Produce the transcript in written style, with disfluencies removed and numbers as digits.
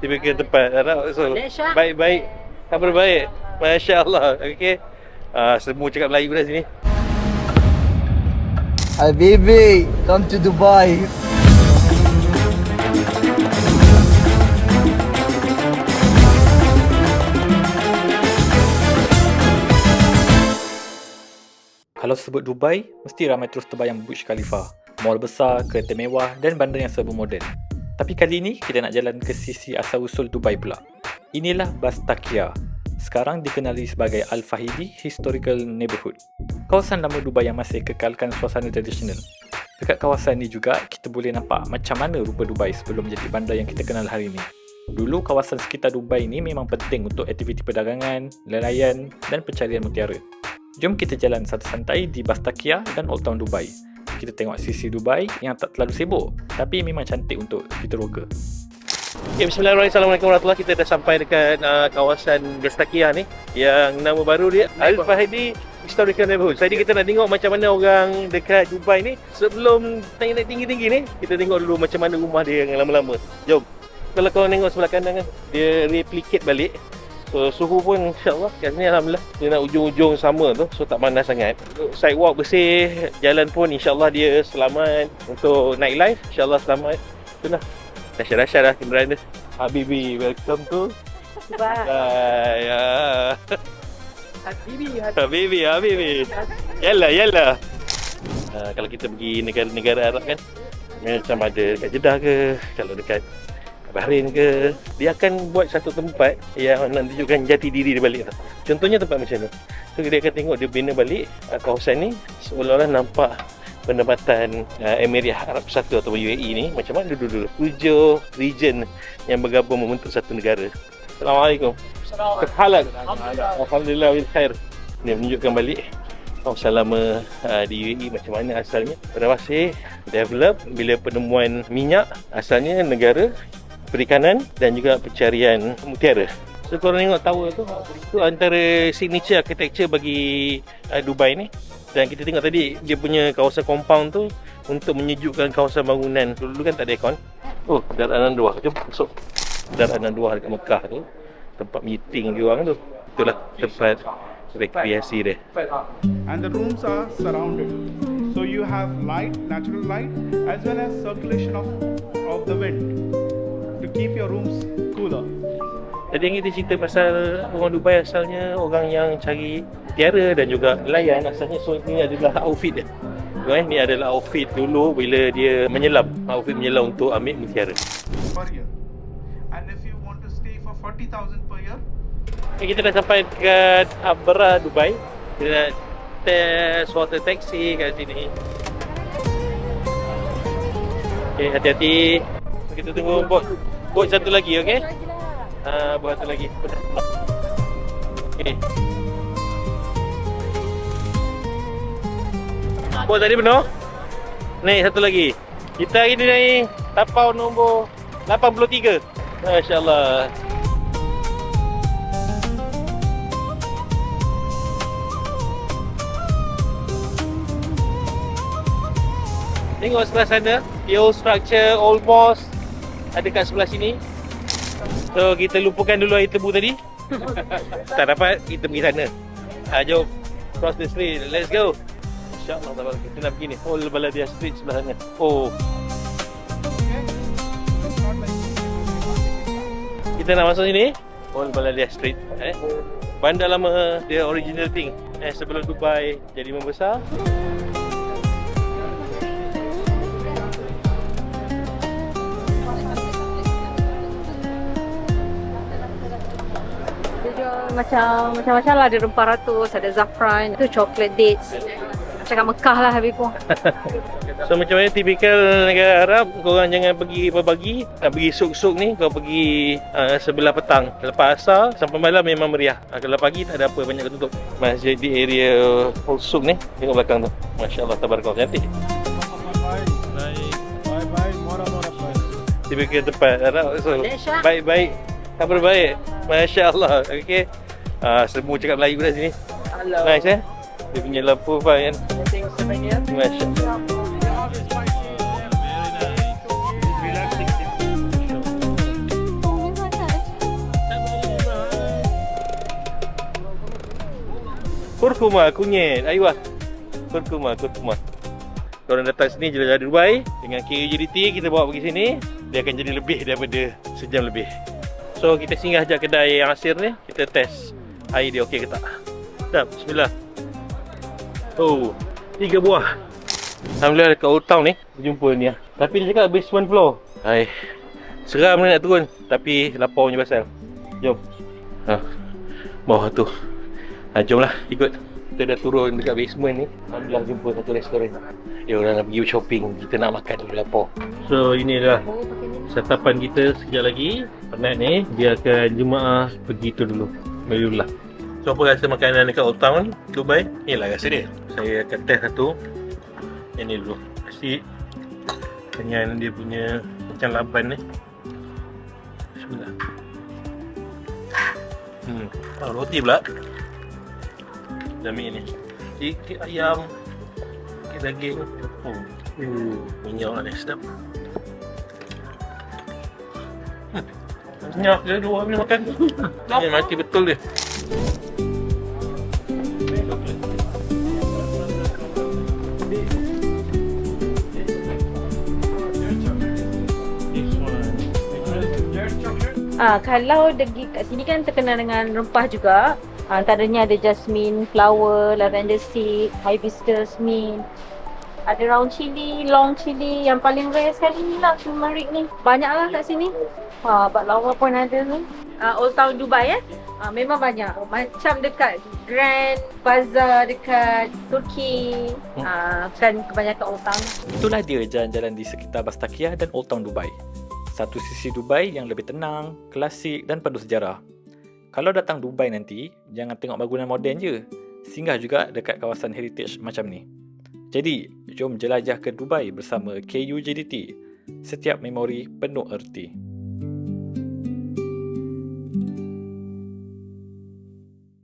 Tipikal tempat Arab. So, baik-baik. Kabar baik. Masya Allah. Okay. Semua cakap Melayu dah sini. Habibi, come to Dubai. Kalau sebut Dubai, mesti ramai terus terbayang Burj Khalifa, mall besar, kereta mewah dan bandar yang serba moden. Tapi kali ini, kita nak jalan ke sisi asal-usul Dubai pula. Inilah Bastakia. Sekarang dikenali sebagai Al-Fahidi Historical Neighborhood. Kawasan lama Dubai yang masih kekalkan suasana tradisional. Dekat kawasan ni juga, kita boleh nampak macam mana rupa Dubai sebelum menjadi bandar yang kita kenal hari ini. Dulu, kawasan sekitar Dubai ni memang penting untuk aktiviti perdagangan, nelayan dan pencarian mutiara. Jom kita jalan santai-santai di Bastakia dan Old Town Dubai. Kita tengok sisi Dubai yang tak terlalu sibuk, tapi memang cantik untuk diteroka. Okay, bismillahirrahmanirrahim. Assalamualaikum warahmatullahi wabarakatuh. Kita dah sampai dekat kawasan Bastakia ni, yang nama baru dia Al-Fahidi Historical Neighborhood. Jadi kita nak tengok macam mana orang dekat Dubai ni. Sebelum naik tinggi-tinggi ni, kita tengok dulu macam mana rumah dia yang lama-lama. Jom. Kalau korang tengok sebelah kanan kan, dia replicate balik. So, suhu pun insyaAllah kat sini alhamdulillah dia nak ujung-ujung sama tu, so tak panas sangat. Sidewalk bersih, jalan pun insyaAllah dia selamat untuk night life, insyaAllah selamat. Itulah, dahsyat-dahsyat lah kenderaan dia. Habibi, welcome to Dubai. Habibi. Yalah. Kalau kita pergi negara-negara Arab kan, macam ada dekat Jeddah ke, kalau dekat Bahrain ke, dia akan buat satu tempat yang nak tunjukkan jati diri dia balik tu. Contohnya tempat macam ni. So dia akan tengok dia bina balik kawasan ni seolah-olah nampak pendapatan Emirat Arab Bersatu atau UAE ni macam mana dulu 7 region yang bergabung membentuk satu negara. Assalamualaikum. Alhamdulillah bil khair. Dia menunjukkan balik kawasan lama di UAE macam mana asalnya. Berawasih, develop bila penemuan minyak, asalnya negara perikanan dan juga pencarian mutiara. So korang tengok tower tu, itu antara signature architecture bagi Dubai ni. Dan kita tengok tadi dia punya kawasan compound tu untuk menyejukkan kawasan bangunan. Dulu kan tak ada aircon. Oh, Dar'an Nadwa. Jom masuk Dar'an Nadwa dekat Mekah tu. Tempat meeting diorang tu. Itulah tempat rekreasi dia. And the rooms are surrounded. So you have light, natural light, as well as circulation of the wind to keep your rooms cooler. Jadi yang kita cerita pasal orang Dubai asalnya orang yang cari mutiara dan juga nelayan asalnya. So ini adalah outfit dia. Ni adalah outfit dulu bila dia menyelam. Outfit menyelam untuk ambil mutiara. Per year. And if you want to stay for 40,000 per year. Okay, kita dah sampai dekat Abra Dubai. Kita nak test water taxi kat sini. Okay, hati-hati. Kita tunggu bot satu lagi, okey? Bot satu lagi. Okey. Bot tadi penuh. Naik satu lagi. Kita hari ni naik tapau nombor 83. Masya-Allah. Tengok sebelah sana, the old structure almost ada kat sebelah sini. So kita lupakan dulu air tebu tadi. Tak dapat, kita pergi sana. Jom cross the street, let's go. InsyaAllah kita nak pergi ni, Old Baladia Street sebelah sana. Oh, kita nak masuk sini, Old Baladia Street. Bandar lama, the original thing. Sebelum Dubai jadi membesar. Macam-macam lah, ada rempah ratus, ada zafran, itu chocolate dates. Macam kat Mekah lah habis pun. So macam mana tipikal negara Arab, korang jangan pergi pagi, nak pergi suk-suk ni, kau pergi sebelah petang. Lepas asar sampai malam memang meriah. Kalau pagi tak ada apa, banyak ketutup. Masjid di area Old Souk ni, tengok belakang tu. Masya Allah, tabarakallah, cantik. Tipikal tempat Arab, so baik-baik, kabar baik. Masya Allah, okay. Semua cakap Melayu dah sini. Nice dia punya lampu kan. Masya Allah. Kurkuma, kunyit, ayuh. Kurkuma. Korang datang sini jelajah Dubai dengan KUJDT, kita bawa pergi sini, dia akan jadi lebih daripada sejam lebih. So kita singgah je kedai yang Asir ni, kita test air dia okey ke tak. Dah, bismillah. Oh, 3 buah. Alhamdulillah dekat Old Town ni berjumpa ni lah. Tapi dia cakap basement floor. Hai, seram ni nak turun, tapi lapar punya pasal. Jom. Bawah tu. Jomlah ikut. Kita dah turun dekat basement ni. Alhamdulillah jumpa satu restoran. Dia orang nak pergi shopping, kita nak makan dulu lapar. So inilah setapan kita sekejap lagi. Penat ni, dia akan jemaah pergi tu dulu. Alhamdulillah. So apa rasa makanan dekat Old Town Dubai? Inilah rasa dia. Saya akan test satu. Yang ni dulu. Nasi dengan dia punya macam laban ni. Bismillah. Roti pula. Ambil ni. Sikit ayam, sikit daging. Minyak ni sedap. Minyak dia dua ni makan. Ni mati betul dia. Kalau kat sini kan terkenal dengan rempah juga. Antaranya ada jasmine flower, lavender seed, hibiscus mint. Ada round chili, long chili. Yang paling rare sekali ni lah turmeric ni. Banyak lah kat sini. Bak lawa pun ada ni. Old Town Dubai memang banyak. Macam dekat Grand Bazaar dekat Turki. Kan kebanyakan Old Town. Itulah dia jalan-jalan di sekitar Bastakiyah dan Old Town Dubai. Satu sisi Dubai yang lebih tenang, klasik dan penuh sejarah. Kalau datang Dubai nanti, jangan tengok bangunan moden je. Singgah juga dekat kawasan heritage macam ni. Jadi, jom jelajah ke Dubai bersama KUJDT. Setiap memori penuh erti.